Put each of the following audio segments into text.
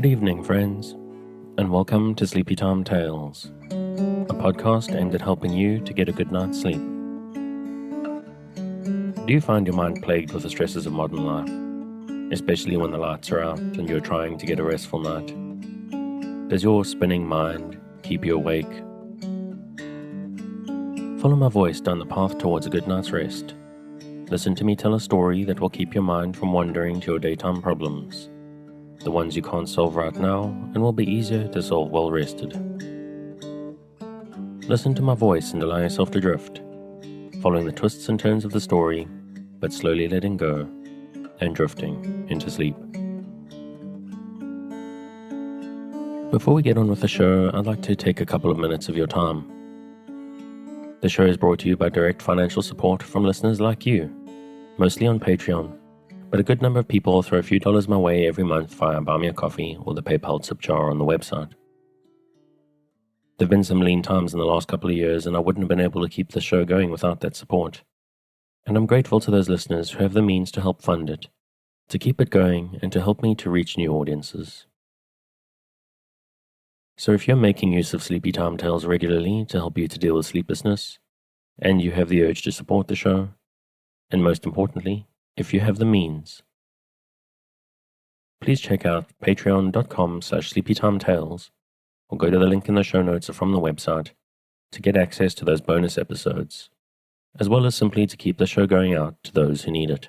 Good evening, friends, and welcome to Sleepy Time Tales, a podcast aimed at helping you to get a good night's sleep. Do you find your mind plagued with the stresses of modern life, especially when the lights are out and you're trying to get a restful night? Does your spinning mind keep you awake? Follow my voice down the path towards a good night's rest. Listen to me tell a story that will keep your mind from wandering to your daytime problems, the ones you can't solve right now and will be easier to solve well rested. Listen to my voice and allow yourself to drift, following the twists and turns of the story, but slowly letting go and drifting into sleep. Before we get on with the show, I'd like to take a couple of minutes of your time. The show is brought to you by direct financial support from listeners like you, mostly on Patreon, but a good number of people throw a few dollars my way every month via Buy Me a Coffee or the PayPal tip jar on the website. There have been some lean times in the last couple of years, and I wouldn't have been able to keep the show going without that support. And I'm grateful to those listeners who have the means to help fund it, to keep it going, and to help me to reach new audiences. So if you're making use of Sleepy Time Tales regularly to help you to deal with sleeplessness, and you have the urge to support the show, and most importantly, if you have the means, please check out patreon.com/sleepytimetales or go to the link in the show notes or from the website to get access to those bonus episodes, as well as simply to keep the show going out to those who need it.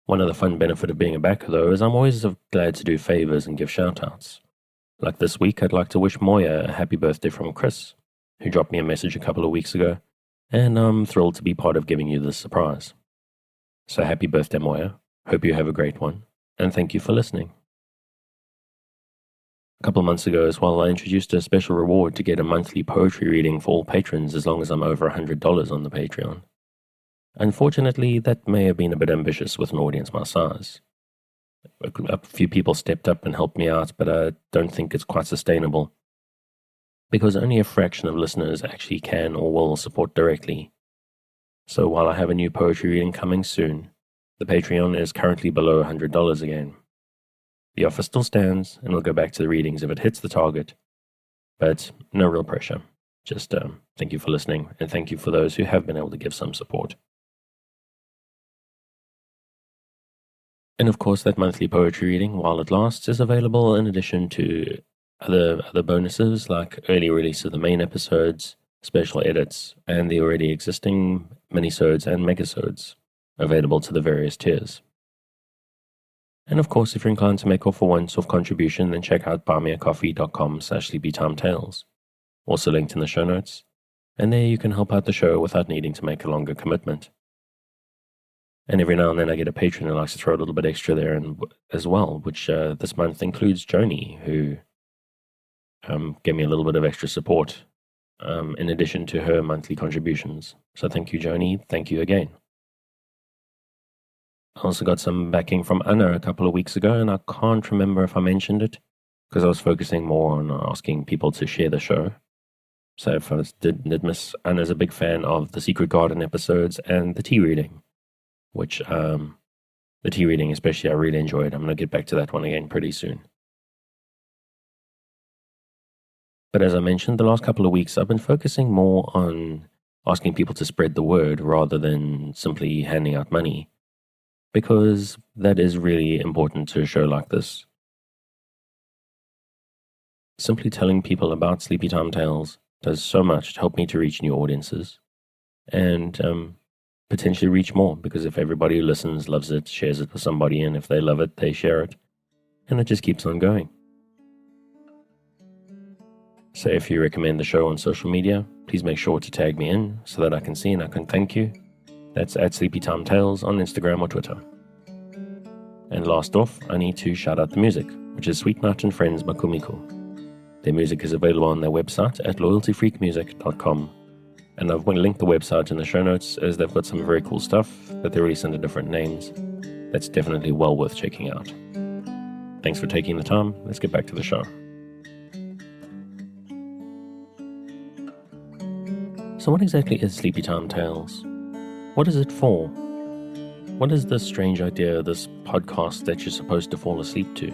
One other fun benefit of being a backer, though, is I'm always glad to do favors and give shout-outs. Like this week, I'd like to wish Moya a happy birthday from Chris, who dropped me a message a couple of weeks ago, and I'm thrilled to be part of giving you this surprise. So happy birthday, Moya. Hope you have a great one, and thank you for listening. A couple of months ago as well, I introduced a special reward to get a monthly poetry reading for all patrons as long as I'm over $100 on the Patreon. Unfortunately, that may have been a bit ambitious with an audience my size. A few people stepped up and helped me out, but I don't think it's quite sustainable, because only a fraction of listeners actually can or will support directly. So while I have a new poetry reading coming soon, the Patreon is currently below $100 again. The offer still stands, and we'll go back to the readings if it hits the target, but no real pressure. Just thank you for listening, and thank you for those who have been able to give some support. And of course, that monthly poetry reading, while it lasts, is available in addition to other bonuses like early release of the main episodes, special edits, and the already existing minisodes and megasodes available to the various tiers. And of course, if you're inclined to make off a once-off contribution, then check out buymeacoffee.com/sleepytimetales, also linked in the show notes, and there you can help out the show without needing to make a longer commitment. And every now and then I get a patron who likes to throw a little bit extra there as well, which this month includes Joni, who gave me a little bit of extra support in addition to her monthly contributions. So thank you, Joni. Thank you again. I also got some backing from Anna a couple of weeks ago, and I can't remember if I mentioned it because I was focusing more on asking people to share the show. So if I did miss, Anna's a big fan of the Secret Garden episodes and the tea reading, which the tea reading especially I really enjoyed. I'm going to get back to that one again pretty soon. But as I mentioned, the last couple of weeks I've been focusing more on asking people to spread the word rather than simply handing out money, because that is really important to a show like this. Simply telling people about Sleepy Time Tales does so much to help me to reach new audiences and potentially reach more, because if everybody who listens loves it, shares it with somebody, and if they love it, they share it, and it just keeps on going. So if you recommend the show on social media, please make sure to tag me in so that I can see and I can thank you. That's at Sleepy Time Tales on Instagram or Twitter. And last off, I need to shout out the music, which is Sweet Night and Friends by Kumiko. Their music is available on their website at loyaltyfreakmusic.com. And I've linked the website in the show notes, as they've got some very cool stuff that they release under different names. That's definitely well worth checking out. Thanks for taking the time. Let's get back to the show. So what exactly is Sleepy Time Tales? What is it for? What is this strange idea, this podcast that you're supposed to fall asleep to?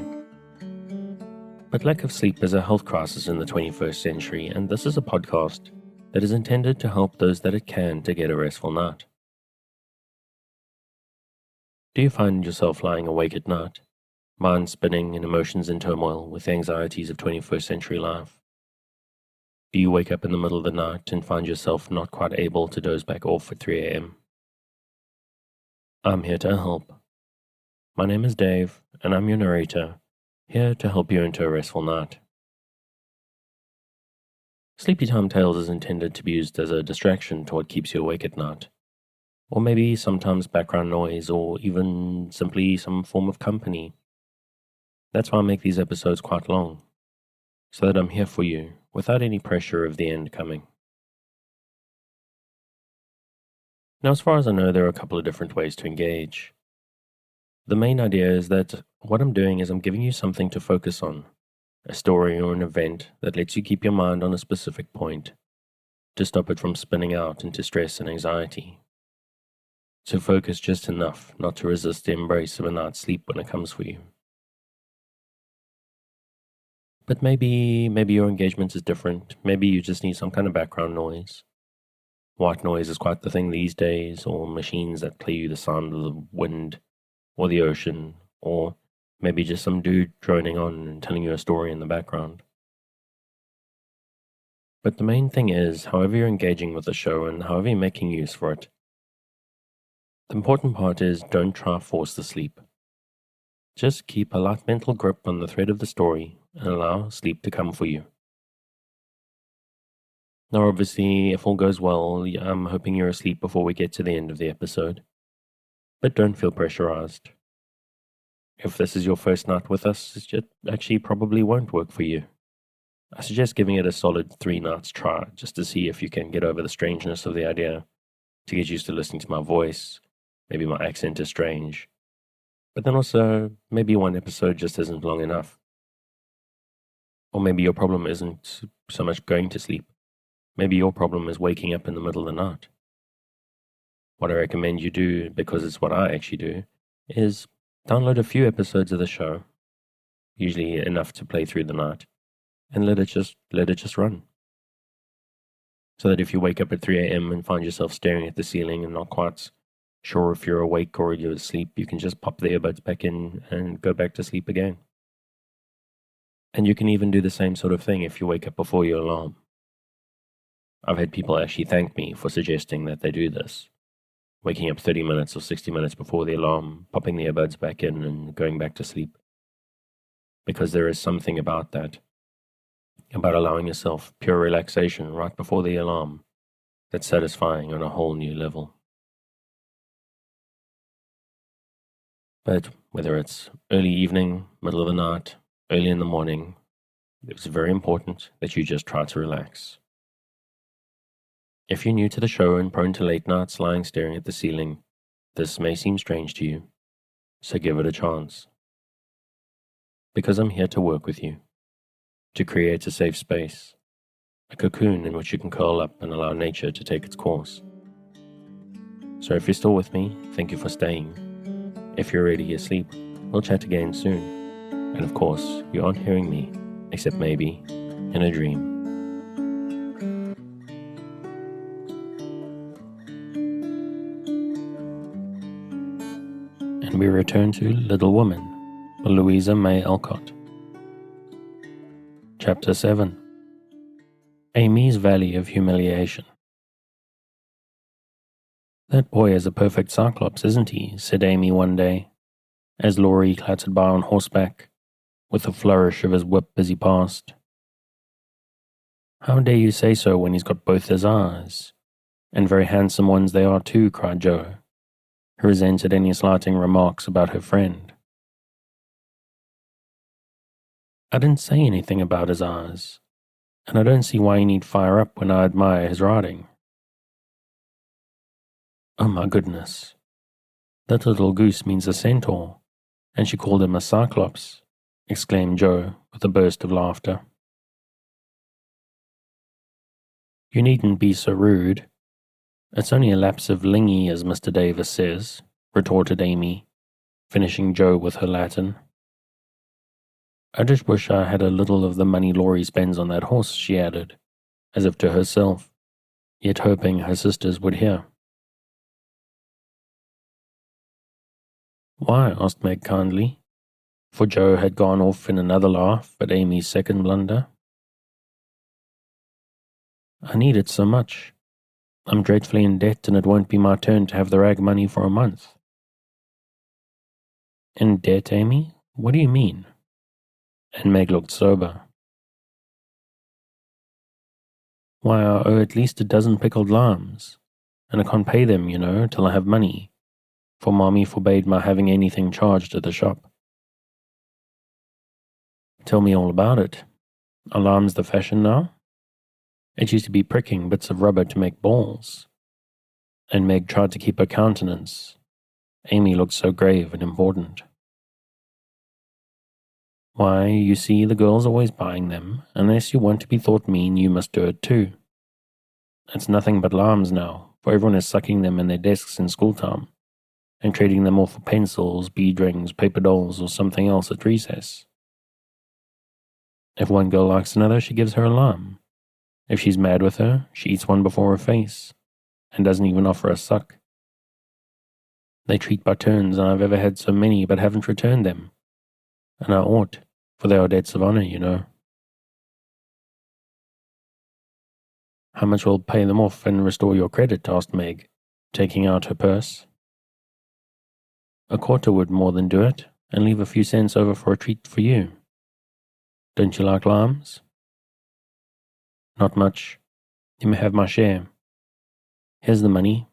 But lack of sleep is a health crisis in the 21st century, and this is a podcast that is intended to help those that it can to get a restful night. Do you find yourself lying awake at night, mind spinning and emotions in turmoil with the anxieties of 21st century life? Do you wake up in the middle of the night and find yourself not quite able to doze back off at 3 a.m.? I'm here to help. My name is Dave, and I'm your narrator, here to help you into a restful night. Sleepy Time Tales is intended to be used as a distraction to what keeps you awake at night, or maybe sometimes background noise, or even simply some form of company. That's why I make these episodes quite long, so that I'm here for you without any pressure of the end coming. Now, as far as I know, there are a couple of different ways to engage. The main idea is that what I'm doing is I'm giving you something to focus on, a story or an event that lets you keep your mind on a specific point, to stop it from spinning out into stress and anxiety. So focus just enough not to resist the embrace of a night's sleep when it comes for you. But maybe your engagement is different. Maybe you just need some kind of background noise. White noise is quite the thing these days, or machines that play you the sound of the wind or the ocean, or maybe just some dude droning on and telling you a story in the background. But the main thing is, however you're engaging with the show and however you're making use for it, the important part is don't try to force the sleep. Just keep a light mental grip on the thread of the story and allow sleep to come for you. Now obviously, if all goes well, I'm hoping you're asleep before we get to the end of the episode. But don't feel pressurized. If this is your first night with us, it actually probably won't work for you. I suggest giving it a solid 3 nights try, just to see if you can get over the strangeness of the idea, to get used to listening to my voice. Maybe my accent is strange. But then also, maybe one episode just isn't long enough. Or maybe your problem isn't so much going to sleep. Maybe your problem is waking up in the middle of the night. What I recommend you do, because it's what I actually do, is download a few episodes of the show, usually enough to play through the night, and let it just run. So that if you wake up at 3 a.m. and find yourself staring at the ceiling and not quite sure if you're awake or you're asleep, you can just pop the earbuds back in and go back to sleep again. And you can even do the same sort of thing if you wake up before your alarm. I've had people actually thank me for suggesting that they do this. Waking up 30 minutes or 60 minutes before the alarm, popping the earbuds back in and going back to sleep. Because there is something about that, about allowing yourself pure relaxation right before the alarm, that's satisfying on a whole new level. But whether it's early evening, middle of the night, early in the morning, it's very important that you just try to relax. If you're new to the show and prone to late nights lying staring at the ceiling, this may seem strange to you, so give it a chance. Because I'm here to work with you, to create a safe space, a cocoon in which you can curl up and allow nature to take its course. So if you're still with me, thank you for staying. If you're already asleep, we'll chat again soon. And of course, you aren't hearing me, except maybe in a dream. And we return to Little Woman by Louisa May Alcott. Chapter 7. Amy's Valley of Humiliation. "That boy is a perfect cyclops, isn't he?" said Amy one day, as Laurie clattered by on horseback, with a flourish of his whip as he passed. "How dare you say so when he's got both his eyes? And very handsome ones they are too," cried Jo, who resented any slighting remarks about her friend. "I didn't say anything about his eyes, and I don't see why you need fire up when I admire his riding." "Oh my goodness. That little goose means a centaur, and she called him a cyclops," exclaimed Jo with a burst of laughter. "You needn't be so rude. It's only a lapse of lingy, as Mr. Davis says," retorted Amy, finishing Jo with her Latin. I just wish I had a little of the money Laurie spends on that horse, she added, as if to herself, yet hoping her sisters would hear. Why? Asked Meg kindly, for Joe had gone off in another laugh at Amy's second blunder. I need it so much. I'm dreadfully in debt and it won't be my turn to have the rag money for a month. In debt, Amy? What do you mean? And Meg looked sober. Why, I owe at least a dozen pickled lambs, and I can't pay them, till I have money, for Mommy forbade my having anything charged at the shop. Tell me all about it. Are lambs the fashion now? It used to be pricking bits of rubber to make balls. And Meg tried to keep her countenance. Amy looked so grave and important. Why, you see, the girl's always buying them. Unless you want to be thought mean, you must do it too. It's nothing but lambs now, for everyone is sucking them in their desks in school time, and trading them off for pencils, bead rings, paper dolls, or something else at recess. If one girl likes another, she gives her a lamb. If she's mad with her, she eats one before her face, and doesn't even offer a suck. They treat by turns, and I've ever had so many but haven't returned them. And I ought, for they are debts of honor, How much will pay them off and restore your credit? Asked Meg, taking out her purse. A quarter would more than do it, and leave a few cents over for a treat for you. Don't you like lambs? Not much. You may have my share. Here's the money.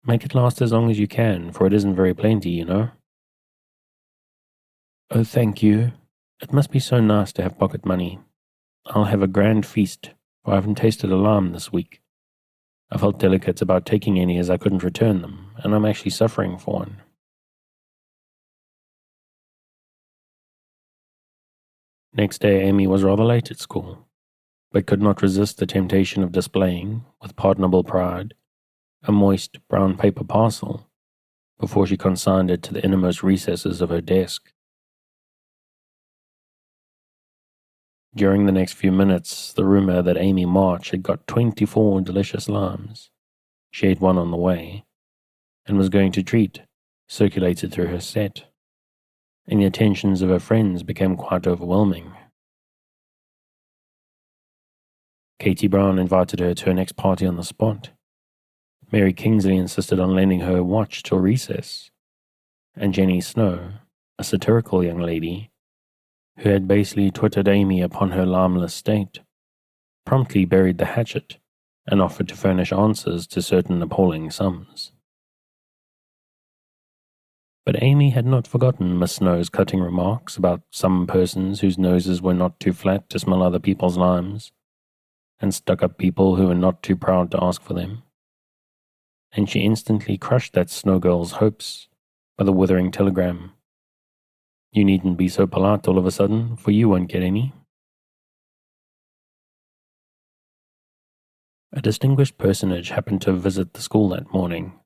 Make it last as long as you can, for it isn't very plenty, Oh, thank you. It must be so nice to have pocket money. I'll have a grand feast, for I haven't tasted a lamb this week. I felt delicate about taking any as I couldn't return them, and I'm actually suffering for one. Next day, Amy was rather late at school, but could not resist the temptation of displaying, with pardonable pride, a moist brown paper parcel before she consigned it to the innermost recesses of her desk. During the next few minutes, the rumor that Amy March had got 24 delicious lambs, she ate one on the way, and was going to treat, circulated through her set, and the attentions of her friends became quite overwhelming. Katie Brown invited her to her next party on the spot. Mary Kingsley insisted on lending her a watch till recess, and Jenny Snow, a satirical young lady, who had basely twitted Amy upon her lambless state, promptly buried the hatchet and offered to furnish answers to certain appalling sums. But Amy had not forgotten Miss Snow's cutting remarks about some persons whose noses were not too flat to smell other people's limes, and stuck-up people who were not too proud to ask for them. And she instantly crushed that Snow girl's hopes by the withering telegram. You needn't be so polite all of a sudden, for you won't get any. A distinguished personage happened to visit the school that morning,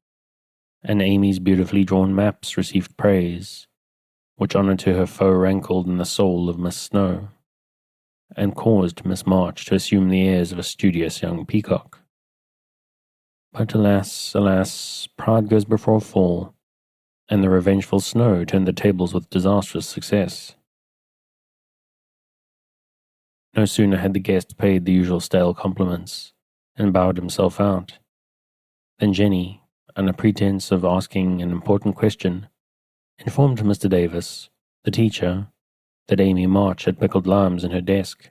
and Amy's beautifully drawn maps received praise, which honor to her foe rankled in the soul of Miss Snow, and caused Miss March to assume the airs of a studious young peacock. But alas, alas, pride goes before a fall, and the revengeful Snow turned the tables with disastrous success. No sooner had the guest paid the usual stale compliments and bowed himself out, than Jenny, under pretense of asking an important question, informed Mr. Davis, the teacher, that Amy March had pickled lambs in her desk.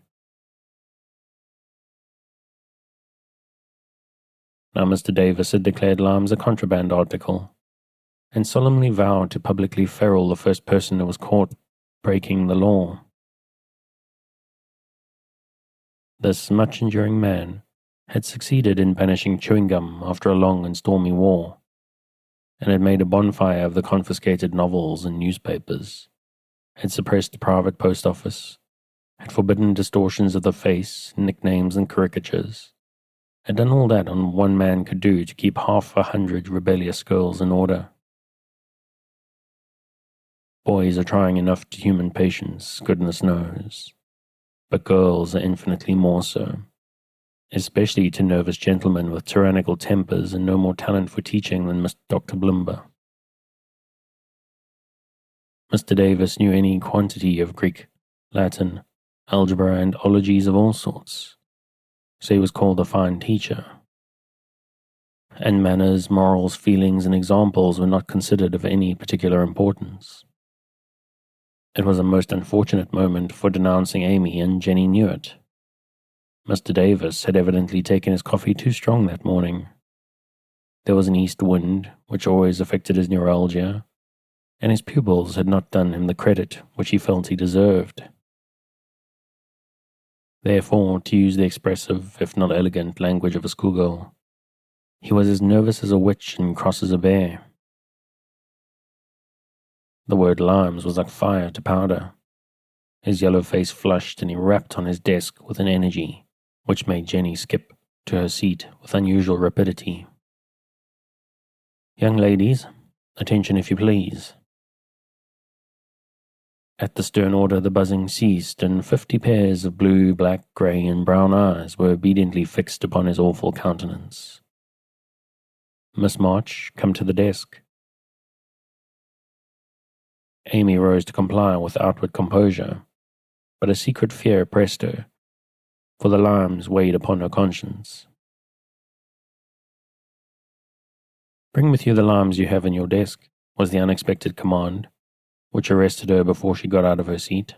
Now Mr. Davis had declared lambs a contraband article, and solemnly vowed to publicly ferule the first person who was caught breaking the law. This much-enduring man had succeeded in banishing chewing gum after a long and stormy war, and had made a bonfire of the confiscated novels and newspapers, had suppressed the private post office, had forbidden distortions of the face, nicknames, and caricatures, had done all that one man could do to keep 100 rebellious girls in order. Boys are trying enough to human patience, goodness knows, but girls are infinitely more so, especially to nervous gentlemen with tyrannical tempers and no more talent for teaching than Dr. Blimber. Mr. Davis knew any quantity of Greek, Latin, algebra, and ologies of all sorts, so he was called a fine teacher. And manners, morals, feelings, and examples were not considered of any particular importance. It was a most unfortunate moment for denouncing Amy, and Jenny knew it. Mr. Davis had evidently taken his coffee too strong that morning. There was an east wind, which always affected his neuralgia, and his pupils had not done him the credit which he felt he deserved. Therefore, to use the expressive, if not elegant, language of a schoolgirl, he was as nervous as a witch and cross as a bear. The word limes was like fire to powder. His yellow face flushed, and he rapped on his desk with an energy which made Jenny skip to her seat with unusual rapidity. "Young ladies, attention if you please." At the stern order the buzzing ceased, and 50 pairs of blue, black, grey, and brown eyes were obediently fixed upon his awful countenance. "Miss March, come to the desk." Amy rose to comply with outward composure, but a secret fear oppressed her, for the limes weighed upon her conscience. "Bring with you the limes you have in your desk," was the unexpected command, which arrested her before she got out of her seat.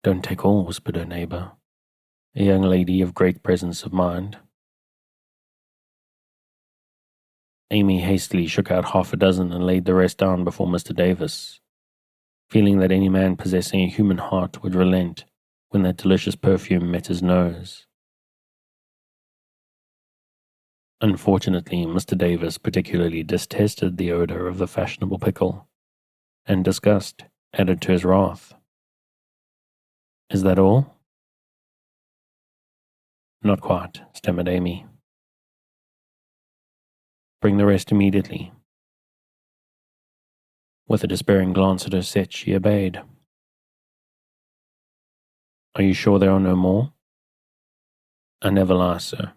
"Don't take all," whispered her neighbour, a young lady of great presence of mind. Amy hastily shook out half a dozen and laid the rest down before Mr. Davis, feeling that any man possessing a human heart would relent when that delicious perfume met his nose. Unfortunately, Mr. Davis particularly detested the odor of the fashionable pickle, and disgust added to his wrath. "Is that all?" "Not quite," stammered Amy. "Bring the rest immediately." With a despairing glance at her set, she obeyed. "Are you sure there are no more?" "I never lie, sir."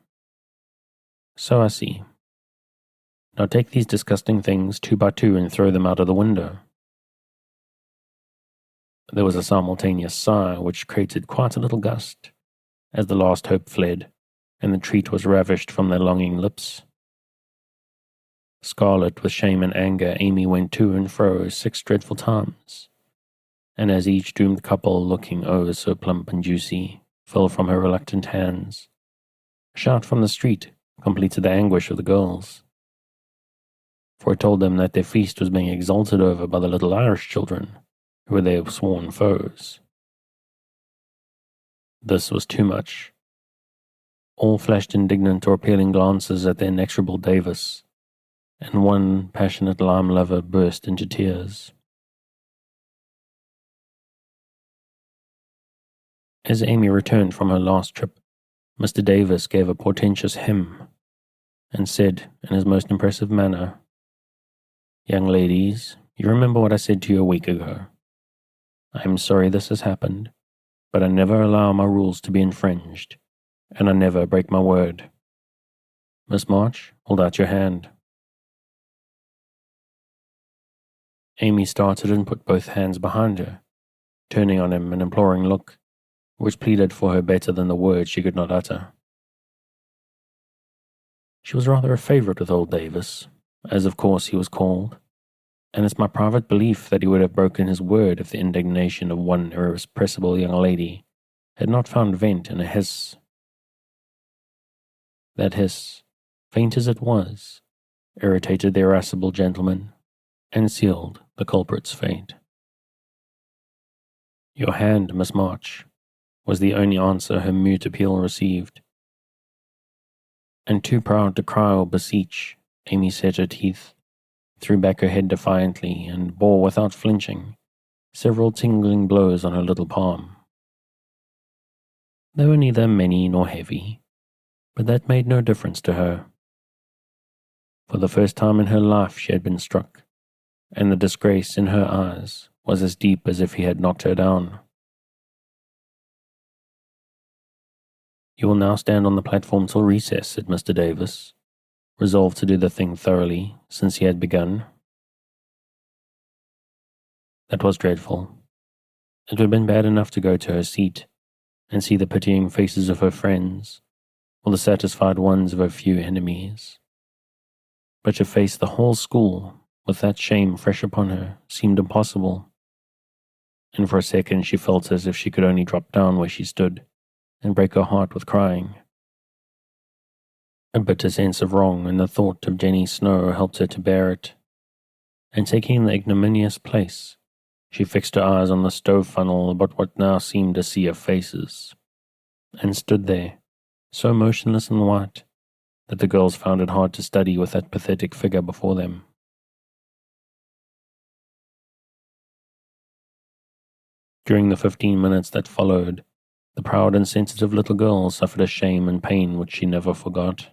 "So I see. Now take these disgusting things 2 by 2 and throw them out of the window." There was a simultaneous sigh which created quite a little gust, as the last hope fled, and the treat was ravished from their longing lips. Scarlet with shame and anger, Amy went to and fro 6 dreadful times, and as each doomed couple, looking oh so plump and juicy, fell from her reluctant hands, a shout from the street completed the anguish of the girls, for it told them that their feast was being exulted over by the little Irish children, who were their sworn foes. This was too much. All flashed indignant or appealing glances at the inexorable Davis, and one passionate lime lover burst into tears. As Amy returned from her last trip, Mr. Davis gave a portentous hem, and said in his most impressive manner, "Young ladies, you remember what I said to you a week ago. I am sorry this has happened, but I never allow my rules to be infringed, and I never break my word. Miss March, hold out your hand." Amy started and put both hands behind her, turning on him an imploring look, which pleaded for her better than the words she could not utter. She was rather a favourite with old Davis, as of course he was called, and it's my private belief that he would have broken his word if the indignation of one irrepressible young lady had not found vent in a hiss. That hiss, faint as it was, irritated the irascible gentleman, and sealed the culprit's fate. "Your hand, Miss March," was the only answer her mute appeal received. And too proud to cry or beseech, Amy set her teeth, threw back her head defiantly, and bore without flinching several tingling blows on her little palm. They were neither many nor heavy, but that made no difference to her. For the first time in her life she had been struck, and the disgrace in her eyes was as deep as if he had knocked her down. "You will now stand on the platform till recess," said Mr. Davis, resolved to do the thing thoroughly, since he had begun. That was dreadful. It would have been bad enough to go to her seat and see the pitying faces of her friends, or the satisfied ones of her few enemies. But to face the whole school with that shame fresh upon her seemed impossible, and for a second she felt as if she could only drop down where she stood and break her heart with crying. A bitter sense of wrong and the thought of Jenny Snow helped her to bear it, and taking the ignominious place, she fixed her eyes on the stove funnel about what now seemed a sea of faces, and stood there, so motionless and white that the girls found it hard to study with that pathetic figure before them. During the 15 minutes that followed, the proud and sensitive little girl suffered a shame and pain which she never forgot.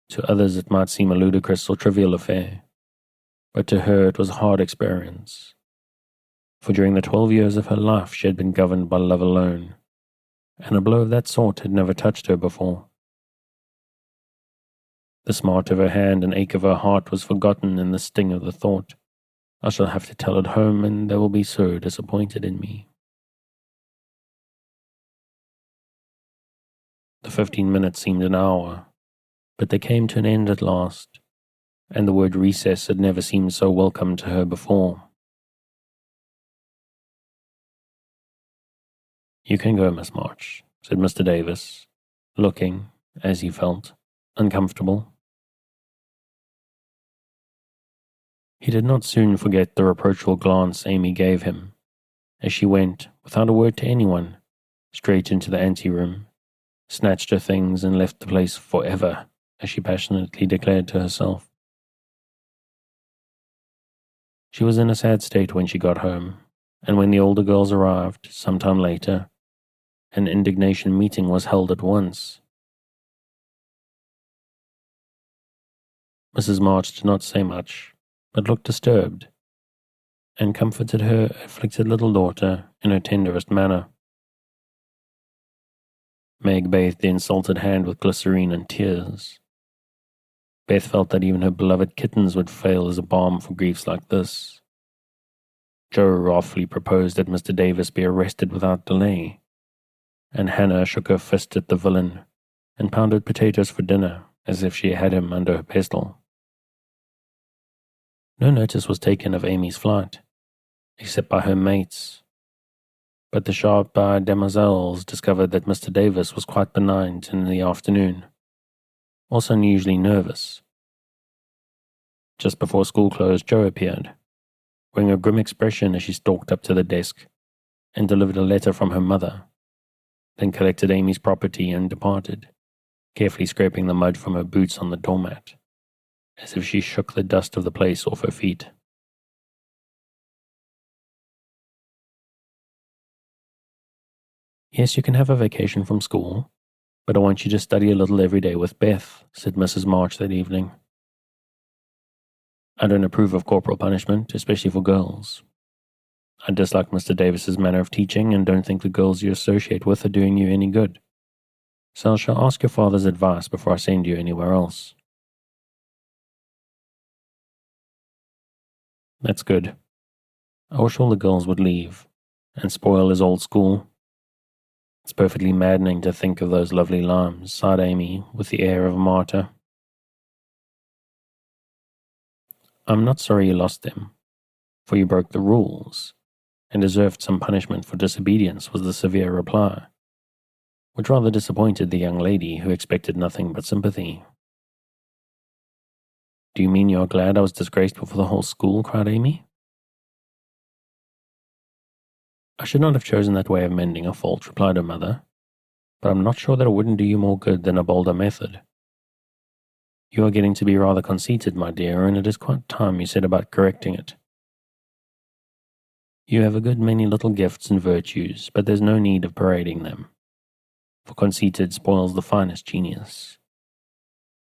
To others it might seem a ludicrous or trivial affair, but to her it was a hard experience. For during the 12 years of her life she had been governed by love alone, and a blow of that sort had never touched her before. The smart of her hand and ache of her heart was forgotten in the sting of the thought, "I shall have to tell it home, and they will be so disappointed in me." The 15 minutes seemed an hour, but they came to an end at last, and the word recess had never seemed so welcome to her before. "You can go, Miss March," said Mr. Davis, looking, as he felt, uncomfortable. He did not soon forget the reproachful glance Amy gave him, as she went, without a word to anyone, straight into the anteroom, snatched her things and left the place forever, as she passionately declared to herself. She was in a sad state when she got home, and when the older girls arrived, some time later, an indignation meeting was held at once. Mrs. March did not say much, but looked disturbed, and comforted her afflicted little daughter in her tenderest manner. Meg bathed the insulted hand with glycerine and tears. Beth felt that even her beloved kittens would fail as a balm for griefs like this. Joe wrathfully proposed that Mr. Davis be arrested without delay, and Hannah shook her fist at the villain and pounded potatoes for dinner as if she had him under her pestle. No notice was taken of Amy's flight, except by her mates, but the sharp-eyed demoiselles discovered that Mr. Davis was quite benignant in the afternoon, also unusually nervous. Just before school closed, Joe appeared, wearing a grim expression as she stalked up to the desk and delivered a letter from her mother, then collected Amy's property and departed, carefully scraping the mud from her boots on the doormat, as if she shook the dust of the place off her feet. "Yes, you can have a vacation from school, but I want you to study a little every day with Beth," said Mrs. March that evening. "I don't approve of corporal punishment, especially for girls. I dislike Mr. Davis's manner of teaching and don't think the girls you associate with are doing you any good. So I shall ask your father's advice before I send you anywhere else." "That's good. I wish all the girls would leave and spoil his old school. It's perfectly maddening to think of those lovely limes," sighed Amy with the air of a martyr. "I'm not sorry you lost them, for you broke the rules and deserved some punishment for disobedience," was the severe reply, which rather disappointed the young lady, who expected nothing but sympathy. "Do you mean you're glad I was disgraced before the whole school?" cried Amy. "I should not have chosen that way of mending a fault," replied her mother, "but I'm not sure that it wouldn't do you more good than a bolder method. You are getting to be rather conceited, my dear, and it is quite time you set about correcting it. You have a good many little gifts and virtues, but there's no need of parading them, for conceited spoils the finest genius.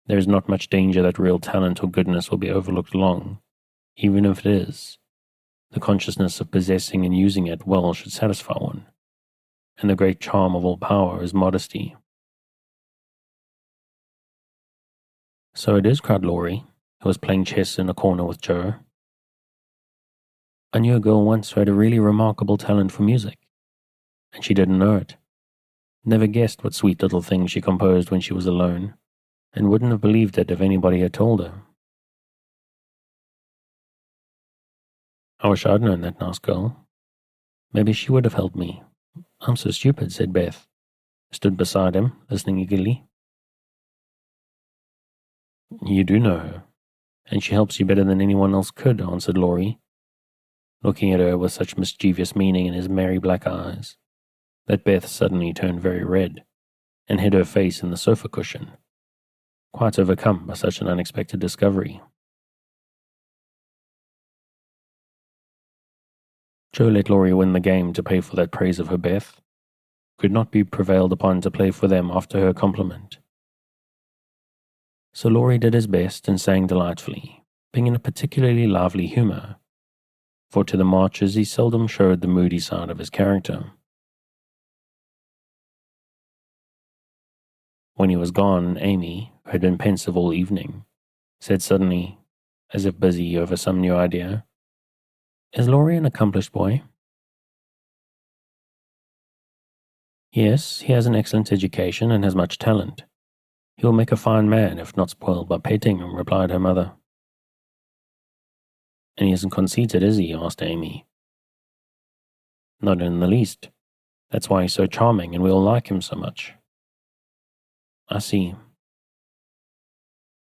There is not much danger that real talent or goodness will be overlooked long, even if it is. The consciousness of possessing and using it well should satisfy one, and the great charm of all power is modesty. So it is, cried Laurie, who was playing chess in a corner with Joe. I knew a girl once who had a really remarkable talent for music, and she didn't know it. Never guessed what sweet little things she composed when she was alone, and wouldn't have believed it if anybody had told her. I wish I'd known that nice girl. Maybe she would have helped me. I'm so stupid, said Beth, who stood beside him, listening eagerly. You do know her, and she helps you better than anyone else could, answered Laurie, looking at her with such mischievous meaning in his merry black eyes, that Beth suddenly turned very red, and hid her face in the sofa cushion, quite overcome by such an unexpected discovery. Joe let Laurie win the game to pay for that praise of her Beth, could not be prevailed upon to play for them after her compliment. So Laurie did his best and sang delightfully, being in a particularly lively humour, for to the marchers he seldom showed the moody side of his character. When he was gone, Amy, who had been pensive all evening, said suddenly, as if busy over some new idea, Is Laurie an accomplished boy? Yes, he has an excellent education and has much talent. He will make a fine man if not spoiled by petting, replied her mother. And he isn't conceited, is he? Asked Amy. Not in the least. That's why he's so charming and we all like him so much. I see.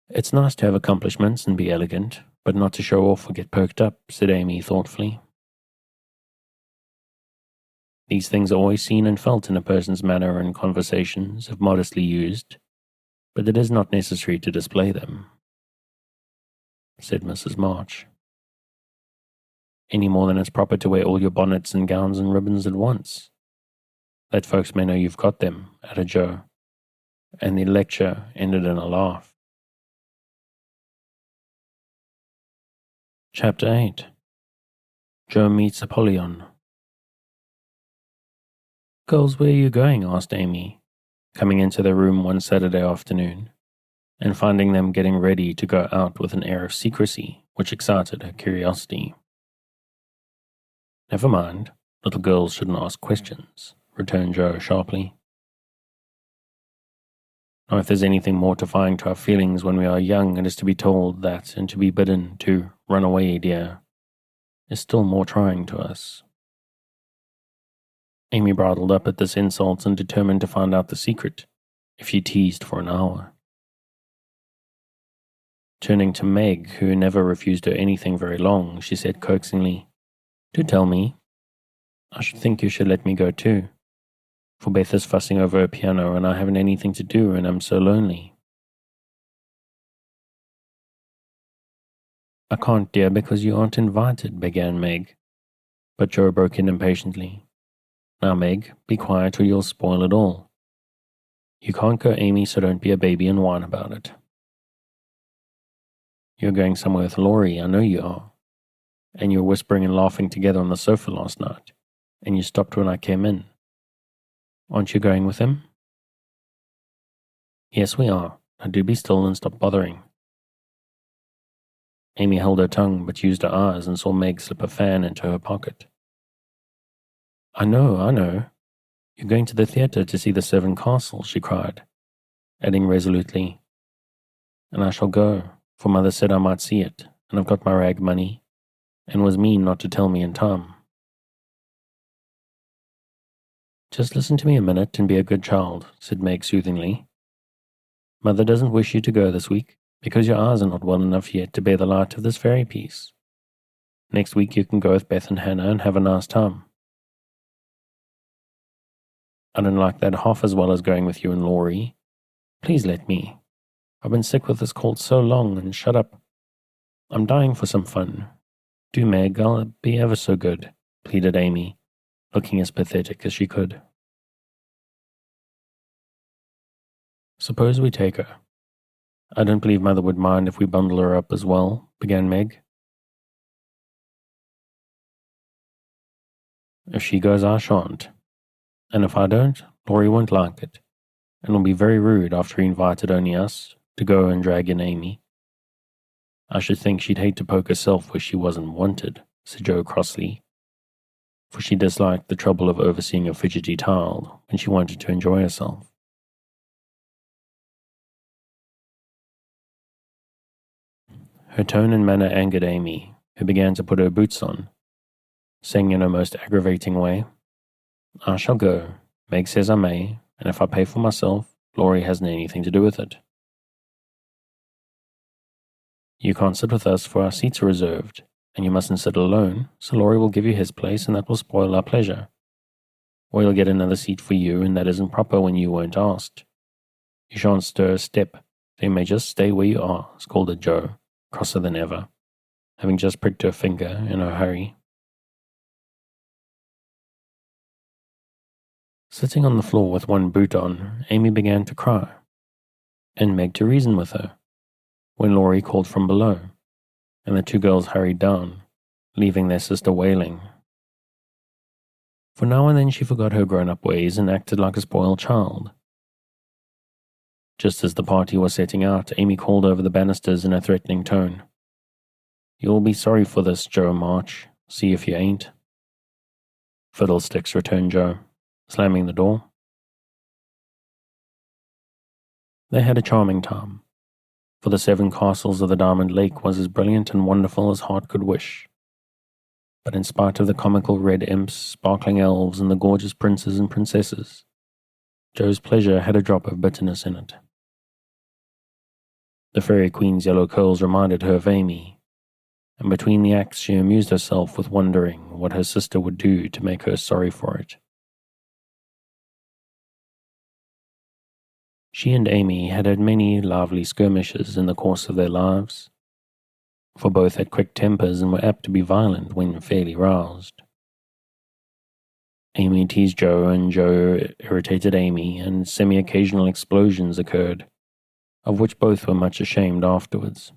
It's nice to have accomplishments and be elegant, but not to show off or get perked up, said Amy thoughtfully. These things are always seen and felt in a person's manner and conversations, if modestly used, but it is not necessary to display them, said Mrs. March. Any more than it's proper to wear all your bonnets and gowns and ribbons at once. That folks may know you've got them, added Joe, and the lecture ended in a laugh. Chapter 8. Joe meets Apollyon. Girls, where are you going? Asked Amy, coming into their room one Saturday afternoon, and finding them getting ready to go out with an air of secrecy which excited her curiosity. Never mind, little girls shouldn't ask questions, returned Joe sharply. Now, if there's anything mortifying to our feelings when we are young, it is to be told that, and to be bidden to run away, dear, is still more trying to us. Amy bridled up at this insult and determined to find out the secret, if she teased for an hour. Turning to Meg, who never refused her anything very long, she said coaxingly, Do tell me. I should think you should let me go too, for Beth is fussing over a piano and I haven't anything to do and I'm so lonely. I can't, dear, because you aren't invited, began Meg, but Joe broke in impatiently. Now, Meg, be quiet or you'll spoil it all. You can't go, Amy, so don't be a baby and whine about it. You're going somewhere with Laurie, I know you are. And you were whispering and laughing together on the sofa last night, and you stopped when I came in. Aren't you going with him? Yes, we are. Now do be still and stop bothering. Amy held her tongue but used her eyes and saw Meg slip a fan into her pocket. I know. You're going to the theatre to see the Seven Castles, she cried, adding resolutely, And I shall go, for Mother said I might see it, and I've got my rag money, and was mean not to tell me in time. Just listen to me a minute and be a good child, said Meg soothingly. Mother doesn't wish you to go this week, because your eyes are not well enough yet to bear the light of this fairy piece. Next week you can go with Beth and Hannah and have a nice time. I don't like that half as well as going with you and Laurie. Please let me. I've been sick with this cold so long, and shut up. I'm dying for some fun. Do, Meg, I'll be ever so good, pleaded Amy, looking as pathetic as she could. Suppose we take her. I don't believe Mother would mind if we bundle her up as well, began Meg. If she goes, I shan't. And if I don't, Laurie won't like it, and will be very rude after he invited only us to go and drag in Amy. I should think she'd hate to poke herself where she wasn't wanted, said Joe crossly, for she disliked the trouble of overseeing a fidgety child when she wanted to enjoy herself. Her tone and manner angered Amy, who began to put her boots on, saying in her most aggravating way, I shall go. Meg says I may, and if I pay for myself, Laurie hasn't anything to do with it. You can't sit with us, for our seats are reserved, and you mustn't sit alone, so Laurie will give you his place, and that will spoil our pleasure. Or he'll get another seat for you, and that isn't proper when you weren't asked. You shan't stir a step, so you may just stay where you are, scolded Joe, crosser than ever, having just pricked her finger in her hurry. Sitting on the floor with one boot on, Amy began to cry, and Meg to reason with her, when Laurie called from below, and the two girls hurried down, leaving their sister wailing. For now and then she forgot her grown-up ways and acted like a spoiled child. Just as the party was setting out, Amy called over the banisters in a threatening tone. You'll be sorry for this, Joe March. See if you ain't. Fiddlesticks, returned Joe, slamming the door. They had a charming time, for the 7 castles of the Diamond Lake was as brilliant and wonderful as heart could wish. But in spite of the comical red imps, sparkling elves, and the gorgeous princes and princesses, Joe's pleasure had a drop of bitterness in it. The Fairy Queen's yellow curls reminded her of Amy, and between the acts she amused herself with wondering what her sister would do to make her sorry for it. She and Amy had had many lively skirmishes in the course of their lives, for both had quick tempers and were apt to be violent when fairly roused. Amy teased Joe, and Joe irritated Amy, and semi-occasional explosions occurred, of which both were much ashamed afterwards.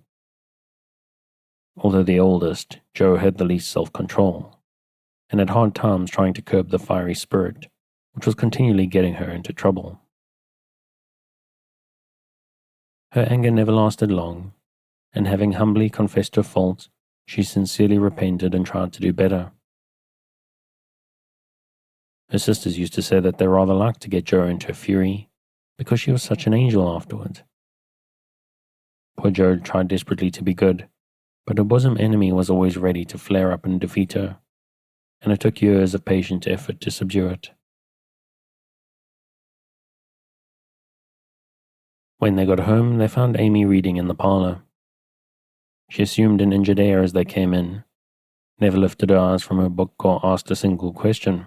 Although the oldest, Joe had the least self-control, and had hard times trying to curb the fiery spirit, which was continually getting her into trouble. Her anger never lasted long, and having humbly confessed her fault, she sincerely repented and tried to do better. Her sisters used to say that they rather liked to get Joe into a fury, because she was such an angel afterward. Poor Joe tried desperately to be good, but her bosom enemy was always ready to flare up and defeat her, and it took years of patient effort to subdue it. When they got home, they found Amy reading in the parlor. She assumed an injured air as they came in, never lifted her eyes from her book or asked a single question.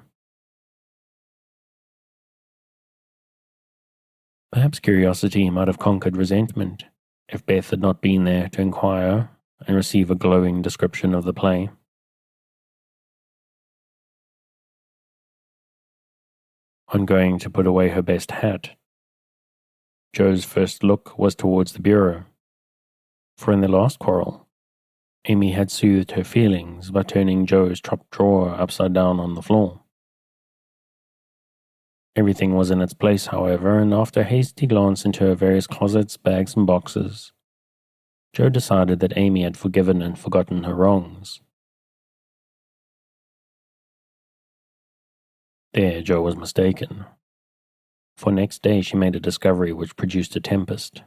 Perhaps curiosity might have conquered resentment, if Beth had not been there to inquire and receive a glowing description of the play. On going to put away her best hat, Joe's first look was towards the bureau, for in the last quarrel, Amy had soothed her feelings by turning Joe's top drawer upside down on the floor. Everything was in its place, however, and after a hasty glance into her various closets, bags, and boxes, Joe decided that Amy had forgiven and forgotten her wrongs. There, Joe was mistaken, for next day she made a discovery which produced a tempest.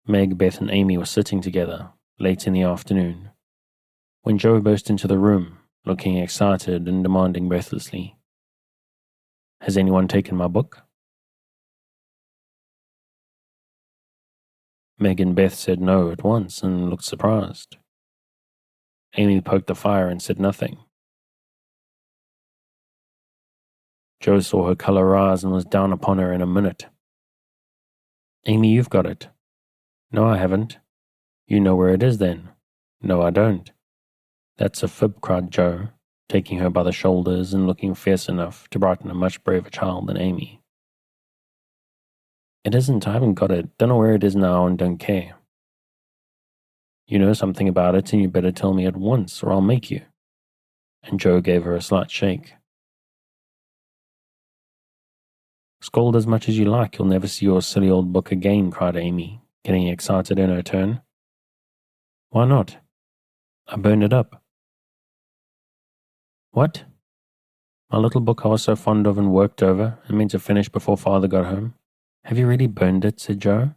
Meg, Beth, and Amy were sitting together, late in the afternoon, when Joe burst into the room, looking excited and demanding breathlessly, Has anyone taken my book? Meg and Beth said no at once and looked surprised. Amy poked the fire and said nothing. Joe saw her color rise and was down upon her in a minute. Amy, you've got it. No, I haven't. You know where it is then. No, I don't. That's a fib, cried Joe, taking her by the shoulders and looking fierce enough to brighten a much braver child than Amy. It isn't, I haven't got it. Don't know where it is now and don't care. You know something about it and you better tell me at once or I'll make you. and Joe gave her a slight shake. "Scold as much as you like, you'll never see your silly old book again," cried Amy, getting excited in her turn. "Why not?" "I burned it up." "What?" "My little book I was so fond of and worked over, and meant to finish before Father got home." "Have you really burned it?" said Joe,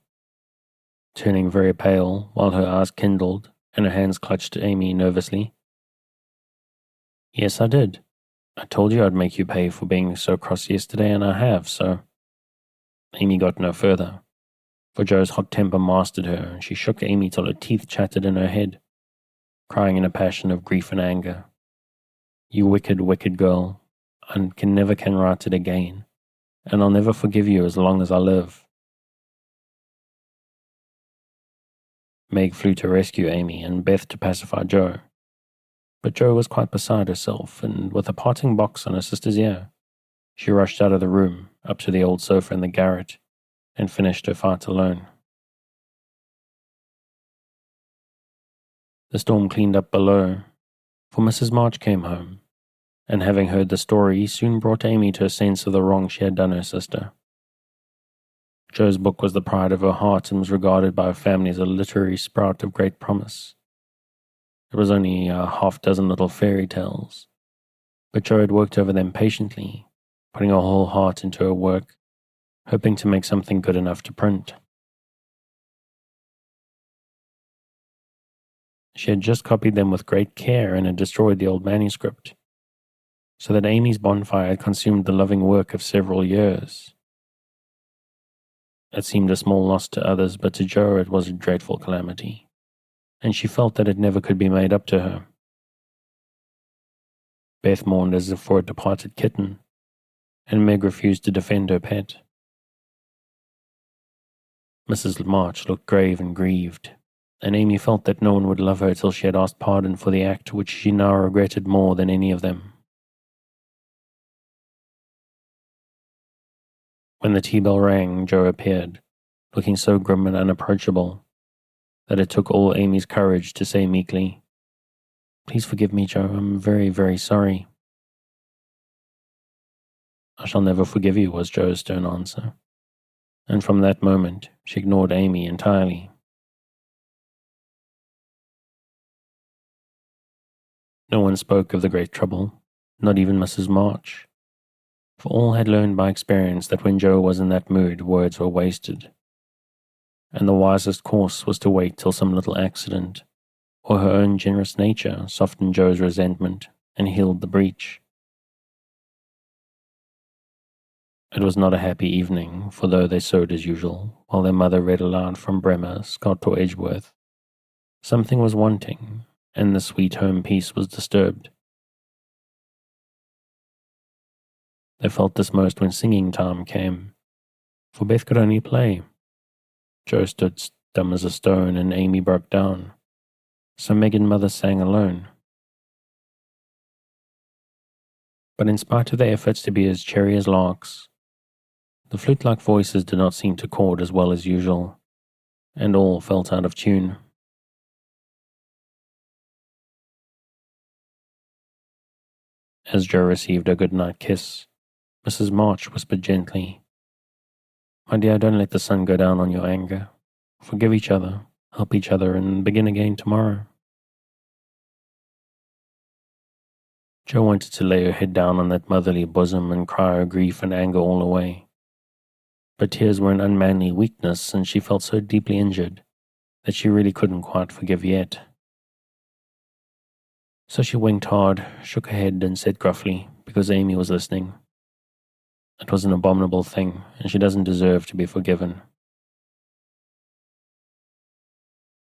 turning very pale, while her eyes kindled and her hands clutched Amy nervously. "Yes, I did. I told you I'd make you pay for being so cross yesterday, and I have, so—" Amy got no further, for Joe's hot temper mastered her, and she shook Amy till her teeth chattered in her head, crying in a passion of grief and anger. "You wicked, wicked girl. I never can write it again, and I'll never forgive you as long as I live." Meg flew to rescue Amy and Beth to pacify Joe. But Joe was quite beside herself, and with a parting box on her sister's ear, she rushed out of the room, up to the old sofa in the garret, and finished her fight alone. The storm cleaned up below, for Mrs. March came home, and having heard the story, soon brought Amy to a sense of the wrong she had done her sister. Joe's book was the pride of her heart and was regarded by her family as a literary sprout of great promise. It was only a half-dozen little fairy tales, but Joe had worked over them patiently, putting her whole heart into her work, hoping to make something good enough to print. She had just copied them with great care and had destroyed the old manuscript, so that Amy's bonfire had consumed the loving work of several years. It seemed a small loss to others, but to Joe it was a dreadful calamity, and she felt that it never could be made up to her. Beth mourned as if for a departed kitten, and Meg refused to defend her pet. Mrs. March looked grave and grieved, and Amy felt that no one would love her till she had asked pardon for the act which she now regretted more than any of them. When the tea bell rang, Joe appeared, looking so grim and unapproachable that it took all Amy's courage to say meekly, "Please forgive me, Joe. I'm very, very sorry." "I shall never forgive you," was Joe's stern answer, and from that moment she ignored Amy entirely. No one spoke of the great trouble, not even Mrs. March, for all had learned by experience that when Joe was in that mood, words were wasted, and the wisest course was to wait till some little accident, or her own generous nature, softened Joe's resentment and healed the breach. It was not a happy evening, for though they sewed as usual, while their mother read aloud from Bremer, Scott or Edgeworth, something was wanting, and the sweet home peace was disturbed. They felt this most when singing time came, for Beth could only play. Joe stood dumb as a stone, and Amy broke down, so Meg and Mother sang alone. But in spite of their efforts to be as cheery as larks, the flute-like voices did not seem to chord as well as usual, and all felt out of tune. As Joe received a good-night kiss, Mrs. March whispered gently, "My dear, don't let the sun go down on your anger. Forgive each other, help each other, and begin again tomorrow." Joe wanted to lay her head down on that motherly bosom and cry her grief and anger all away. But tears were an unmanly weakness, and she felt so deeply injured that she really couldn't quite forgive yet. So she winked hard, shook her head, and said gruffly, because Amy was listening, "It was an abominable thing, and she doesn't deserve to be forgiven."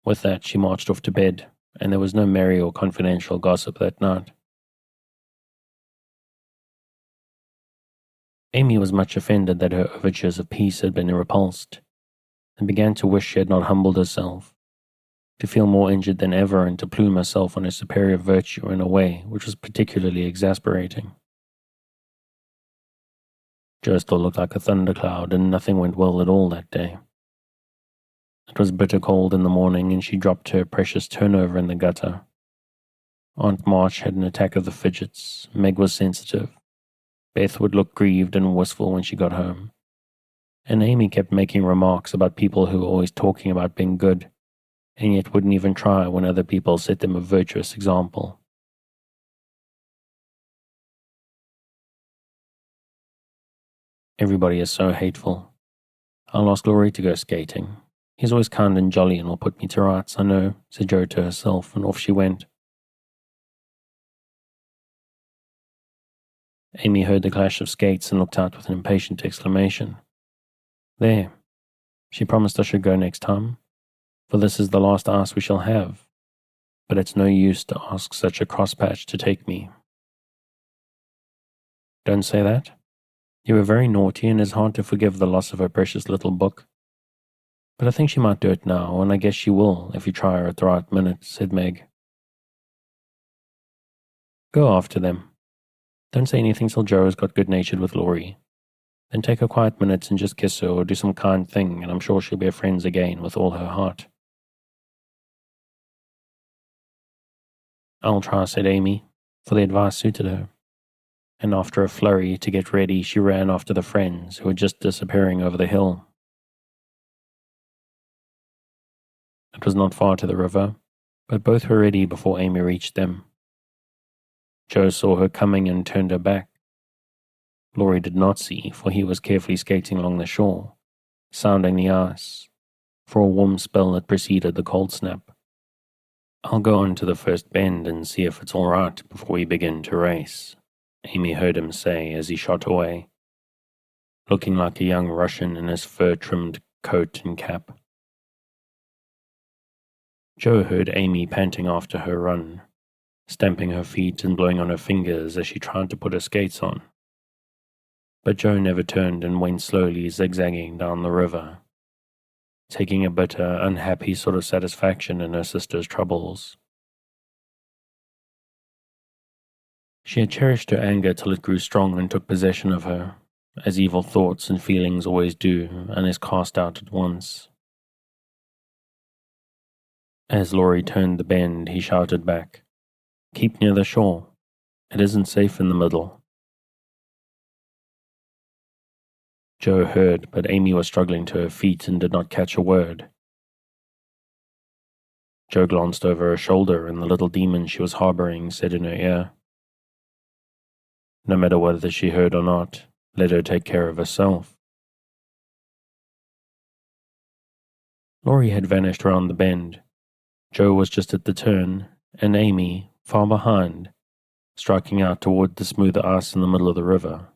With that, she marched off to bed, and there was no merry or confidential gossip that night. Amy was much offended that her overtures of peace had been repulsed, and began to wish she had not humbled herself, to feel more injured than ever, and to plume herself on her superior virtue in a way which was particularly exasperating. Joe still looked like a thundercloud, and nothing went well at all that day. It was bitter cold in the morning, and she dropped her precious turnover in the gutter. Aunt March had an attack of the fidgets. Meg was sensitive. Beth would look grieved and wistful when she got home. And Amy kept making remarks about people who were always talking about being good, and yet wouldn't even try when other people set them a virtuous example. Everybody is so hateful. I'll ask Laurie to go skating. He's always kind and jolly and will put me to rights, I know, said Jo to herself, and off she went. Amy heard the clash of skates and looked out with an impatient exclamation. There. She promised I should go next time, for this is the last ice we shall have, but it's no use to ask such a crosspatch to take me. Don't say that. You were very naughty and it's hard to forgive the loss of her precious little book. But I think she might do it now, and I guess she will if you try her at the right minute, said Meg. Go after them. Don't say anything till Jo has got good-natured with Laurie. Then take a quiet minute and just kiss her or do some kind thing, and I'm sure she'll be friends again with all her heart. I'll try, said Amy, for the advice suited her. And after a flurry to get ready, she ran after the friends who were just disappearing over the hill. It was not far to the river, but both were ready before Amy reached them. Jo saw her coming and turned her back. Laurie did not see, for he was carefully skating along the shore, sounding the ice, for a warm spell that preceded the cold snap. I'll go on to the first bend and see if it's all right before we begin to race, Amy heard him say as he shot away, looking like a young Russian in his fur-trimmed coat and cap. Jo heard Amy panting after her run, stamping her feet and blowing on her fingers as she tried to put her skates on. But Jo never turned and went slowly zigzagging down the river, taking a bitter, unhappy sort of satisfaction in her sister's troubles. She had cherished her anger till it grew strong and took possession of her, as evil thoughts and feelings always do, unless cast out at once. As Laurie turned the bend, he shouted back, "Keep near the shore. It isn't safe in the middle." Jo heard, but Amy was struggling to her feet and did not catch a word. Jo glanced over her shoulder, and the little demon she was harboring said in her ear, "No matter whether she heard or not, let her take care of herself." Laurie had vanished round the bend. Jo was just at the turn, and Amy, far behind, striking out toward the smoother ice in the middle of the river.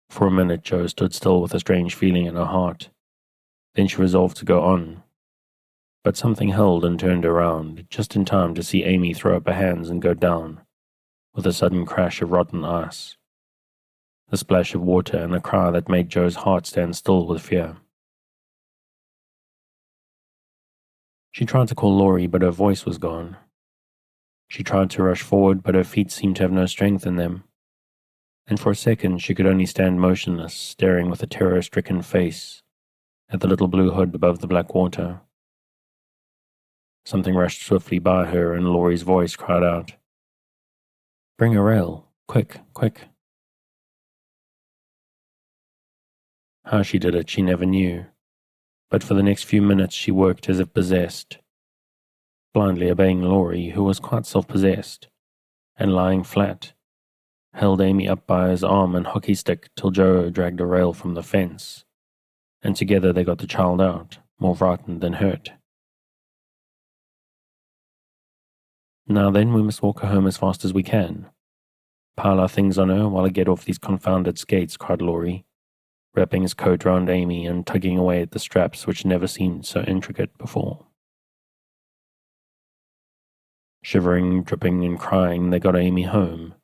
For a minute Jo stood still with a strange feeling in her heart. Then she resolved to go on. But something held and turned around, just in time to see Amy throw up her hands and go down, with a sudden crash of rotten ice, the splash of water and a cry that made Jo's heart stand still with fear. She tried to call Laurie, but her voice was gone. She tried to rush forward, but her feet seemed to have no strength in them. And for a second she could only stand motionless, staring with a terror-stricken face at the little blue hood above the black water. Something rushed swiftly by her, and Laurie's voice cried out, "Bring a rail, quick, quick." How she did it she never knew, but for the next few minutes she worked as if possessed, blindly obeying Laurie, who was quite self-possessed, and lying flat, held Amy up by his arm and hockey stick till Jo dragged a rail from the fence, and together they got the child out, more frightened than hurt. "Now then, we must walk her home as fast as we can. Pile our things on her while I get off these confounded skates," cried Laurie, wrapping his coat round Amy and tugging away at the straps which never seemed so intricate before. Shivering, dripping, and crying, they got Amy home,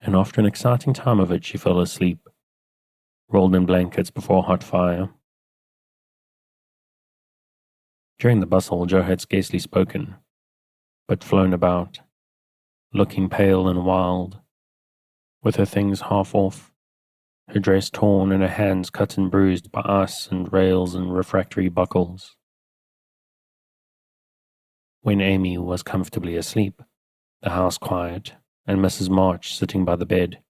and after an exciting time of it she fell asleep, rolled in blankets before a hot fire. During the bustle Jo had scarcely spoken, but flown about, looking pale and wild, with her things half off, her dress torn and her hands cut and bruised by ice and rails and refractory buckles. When Amy was comfortably asleep, the house quiet, and Mrs. March sitting by the bed,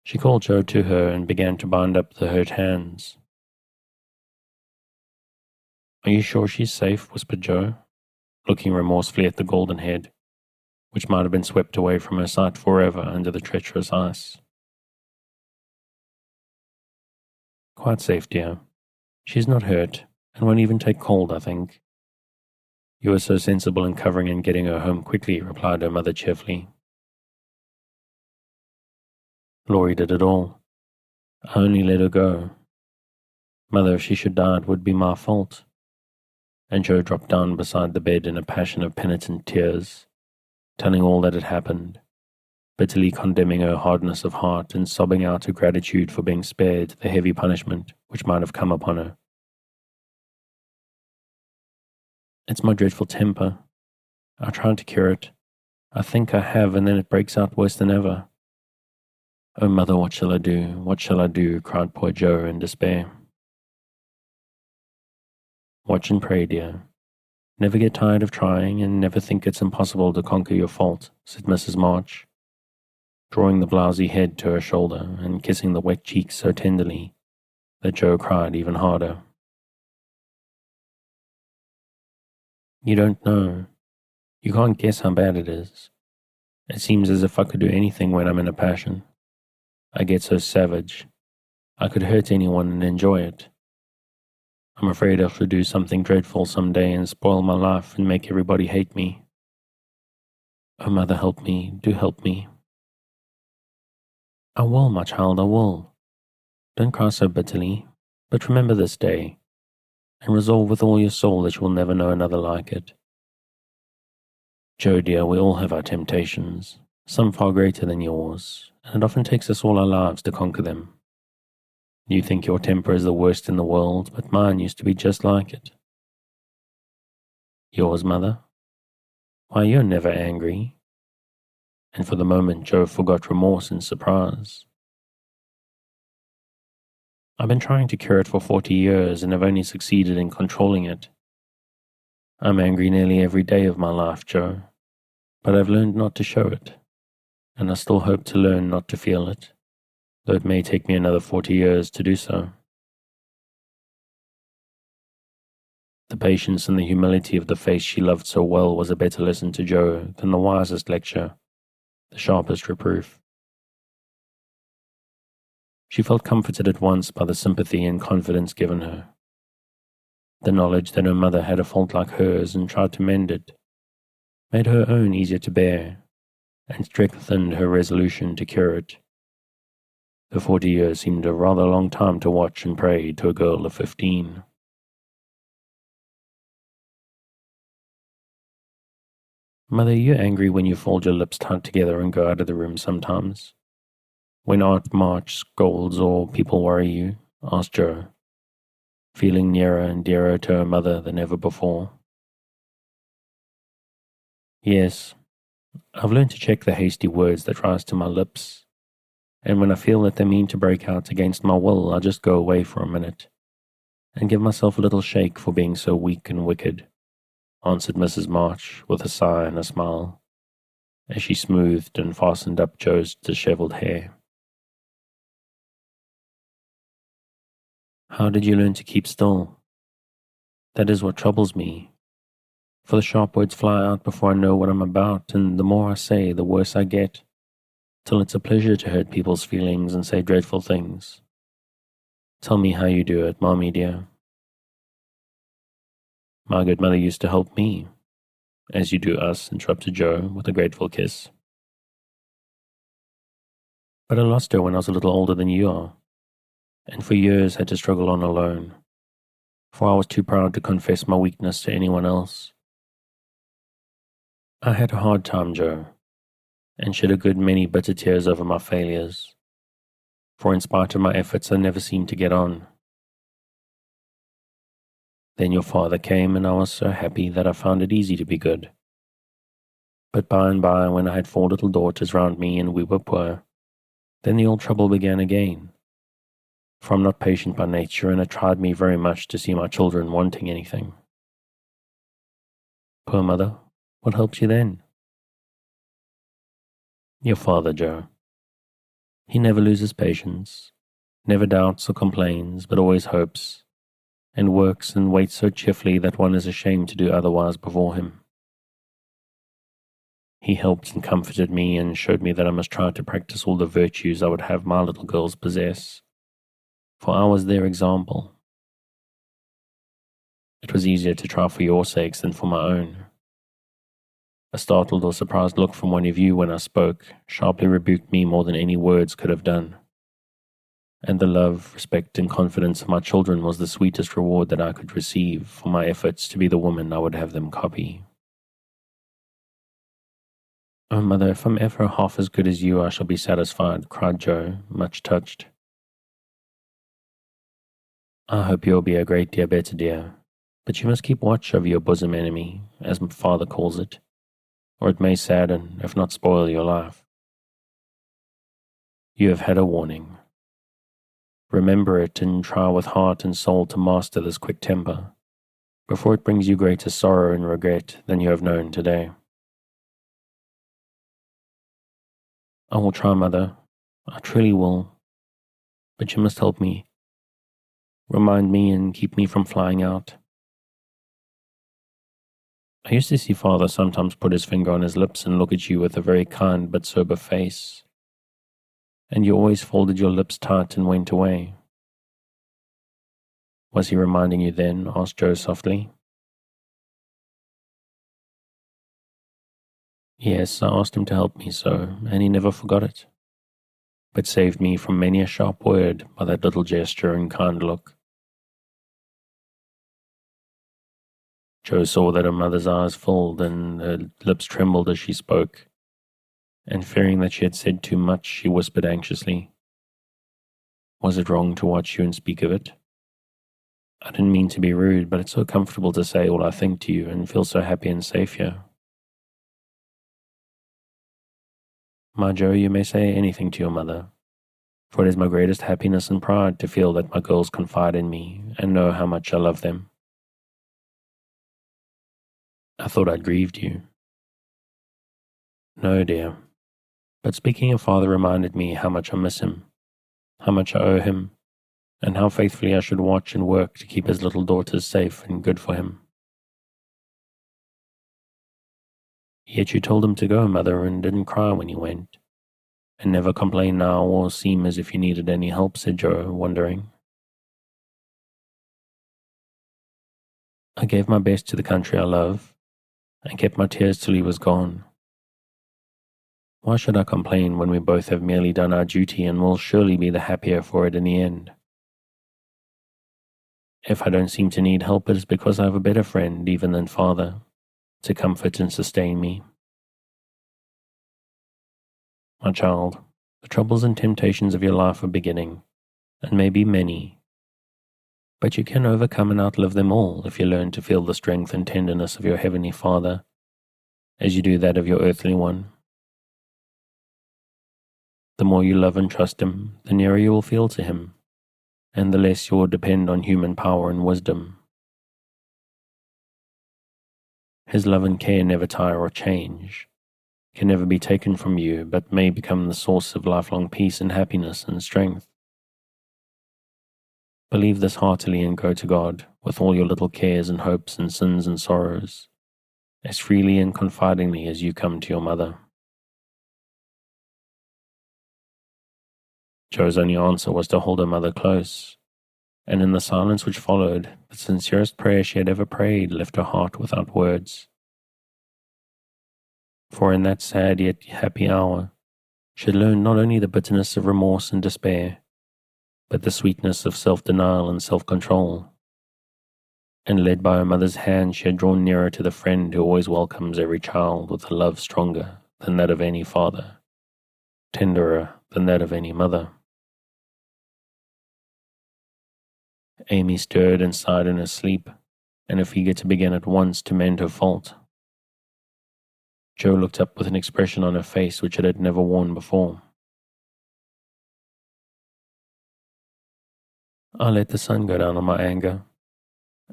she called Joe to her and began to bind up the hurt hands. "Are you sure she's safe?" whispered Joe, looking remorsefully at the golden head, which might have been swept away from her sight forever under the treacherous ice. "Quite safe, dear. She's not hurt, and won't even take cold, I think." "You were so sensible in covering and getting her home quickly," replied her mother cheerfully. "Laurie did it all. I only let her go. Mother, if she should die, it would be my fault." And Joe dropped down beside the bed in a passion of penitent tears, telling all that had happened, bitterly condemning her hardness of heart and sobbing out her gratitude for being spared the heavy punishment which might have come upon her. "It's my dreadful temper. I tried to cure it. I think I have, and then it breaks out worse than ever. Oh, Mother, what shall I do? What shall I do?" cried poor Joe in despair. "Watch and pray, dear. Never get tired of trying, and never think it's impossible to conquer your fault," said Mrs. March, drawing the blousy head to her shoulder and kissing the wet cheeks so tenderly that Joe cried even harder. "You don't know. You can't guess how bad it is. It seems as if I could do anything when I'm in a passion. I get so savage. I could hurt anyone and enjoy it. I'm afraid I shall do something dreadful some day and spoil my life and make everybody hate me. Oh, Mother, help me. Do help me." "I will, my child, I will. Don't cry so bitterly, but remember this day, and resolve with all your soul that you will never know another like it. Joe, dear, we all have our temptations, some far greater than yours, and it often takes us all our lives to conquer them. You think your temper is the worst in the world, but mine used to be just like it." "Yours, Mother? Why, you're never angry." And for the moment Joe forgot remorse in surprise. "I've been trying to cure it for 40 years and have only succeeded in controlling it. I'm angry nearly every day of my life, Joe, but I've learned not to show it, and I still hope to learn not to feel it, though it may take me another 40 years to do so." The patience and the humility of the face she loved so well was a better lesson to Joe than the wisest lecture, the sharpest reproof. She felt comforted at once by the sympathy and confidence given her. The knowledge that her mother had a fault like hers and tried to mend it made her own easier to bear and strengthened her resolution to cure it. The 40 years seemed a rather long time to watch and pray to a girl of 15. "Mother, you're angry when you fold your lips tight together and go out of the room sometimes? When Aunt March scolds or people worry you?" asked Joe, feeling nearer and dearer to her mother than ever before. "Yes, I've learned to check the hasty words that rise to my lips, and when I feel that they mean to break out against my will, I just go away for a minute and give myself a little shake for being so weak and wicked," answered Mrs. March with a sigh and a smile, as she smoothed and fastened up Joe's disheveled hair. "How did you learn to keep still? That is what troubles me, for the sharp words fly out before I know what I'm about, and the more I say, the worse I get, till it's a pleasure to hurt people's feelings and say dreadful things. Tell me how you do it, Mommy dear." "My good mother used to help me, as you do us," interrupted Joe with a grateful kiss. "But I lost her when I was a little older than you are, and for years had to struggle on alone, for I was too proud to confess my weakness to anyone else. I had a hard time, Joe, and shed a good many bitter tears over my failures, for in spite of my efforts I never seemed to get on. Then your father came, and I was so happy that I found it easy to be good. But by and by, when I had 4 little daughters round me and we were poor, then the old trouble began again. For I'm not patient by nature, and it tried me very much to see my children wanting anything. Poor mother, what helps you then? Your father, Joe. He never loses patience, never doubts or complains, but always hopes, and works and waits so cheerfully that one is ashamed to do otherwise before him. He helped and comforted me and showed me that I must try to practice all the virtues I would have my little girls possess, for I was their example. It was easier to try for your sakes than for my own. A startled or surprised look from one of you when I spoke sharply rebuked me more than any words could have done. And the love, respect, and confidence of my children was the sweetest reward that I could receive for my efforts to be the woman I would have them copy. Oh, mother, if I'm ever half as good as you, I shall be satisfied, cried Joe, much touched. I hope you'll be a great deal better, dear, but you must keep watch over your bosom enemy, as my father calls it, or it may sadden, if not spoil, your life. You have had a warning. Remember it and try with heart and soul to master this quick temper, before it brings you greater sorrow and regret than you have known today. I will try, mother. I truly will. But you must help me. Remind me and keep me from flying out. I used to see father sometimes put his finger on his lips and look at you with a very kind but sober face. And you always folded your lips tight and went away. Was he reminding you then? Asked Joe softly. Yes, I asked him to help me so, and he never forgot it, but saved me from many a sharp word by that little gesture and kind look. Joe saw that her mother's eyes filled and her lips trembled as she spoke, and fearing that she had said too much, she whispered anxiously, Was it wrong to watch you and speak of it? I didn't mean to be rude, but it's so comfortable to say all I think to you and feel so happy and safe here. My Joe, you may say anything to your mother, for it is my greatest happiness and pride to feel that my girls confide in me and know how much I love them. I thought I'd grieved you. No, dear. But speaking of father reminded me how much I miss him, how much I owe him, and how faithfully I should watch and work to keep his little daughters safe and good for him. Yet you told him to go, mother, and didn't cry when he went, and never complain now or seem as if you needed any help, said Joe, wondering. I gave my best to the country I love, and kept my tears till he was gone. Why should I complain when we both have merely done our duty and will surely be the happier for it in the end? If I don't seem to need help, it is because I have a better friend even than father, to comfort and sustain me. My child, the troubles and temptations of your life are beginning, and may be many, but you can overcome and outlive them all if you learn to feel the strength and tenderness of your heavenly Father, as you do that of your earthly one. The more you love and trust him, the nearer you will feel to him, and the less you will depend on human power and wisdom. His love and care never tire or change, can never be taken from you, but may become the source of lifelong peace and happiness and strength. Believe this heartily and go to God with all your little cares and hopes and sins and sorrows, as freely and confidingly as you come to your mother. Joe's only answer was to hold her mother close, and in the silence which followed, the sincerest prayer she had ever prayed left her heart without words. For in that sad yet happy hour, she had learned not only the bitterness of remorse and despair, but the sweetness of self-denial and self-control. And led by her mother's hand, she had drawn nearer to the friend who always welcomes every child with a love stronger than that of any father, tenderer than that of any mother. Amy stirred and sighed in her sleep, and if eager to begin at once to mend her fault. Joe looked up with an expression on her face which it had never worn before. I let the sun go down on my anger.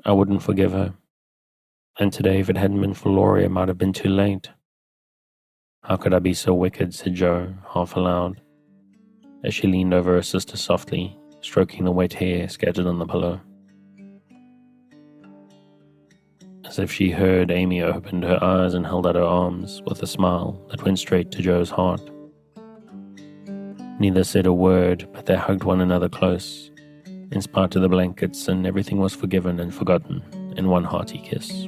I wouldn't forgive her. And today, if it hadn't been for Laurie, it might have been too late. How could I be so wicked, said Jo, half aloud, as she leaned over her sister softly, stroking the wet hair scattered on the pillow. As if she heard, Amy opened her eyes and held out her arms with a smile that went straight to Jo's heart. Neither said a word, but they hugged one another close, in spite of the blankets, and everything was forgiven and forgotten in one hearty kiss.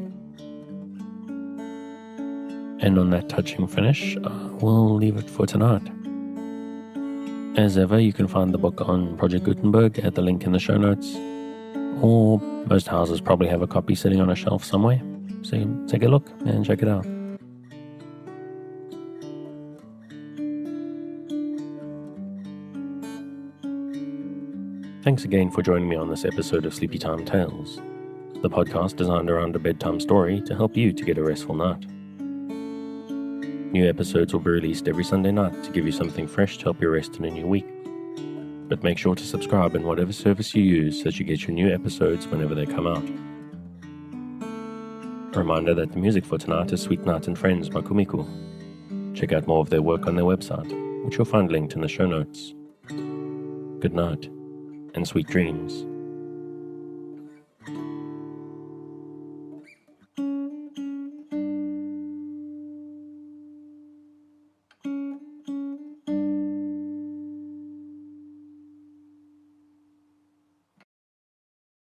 And on that touching finish, we'll leave it for tonight. As ever, you can find the book on Project Gutenberg at the link in the show notes, or most houses probably have a copy sitting on a shelf somewhere, so take a look and check it out. Thanks again for joining me on this episode of Sleepy Time Tales, the podcast designed around a bedtime story to help you to get a restful night. New episodes will be released every Sunday night to give you something fresh to help you rest in a new week. But make sure to subscribe in whatever service you use so that you get your new episodes whenever they come out. A reminder that the music for tonight is Sweet Night and Friends by Kumiko. Check out more of their work on their website, which you'll find linked in the show notes. Good night, and sweet dreams.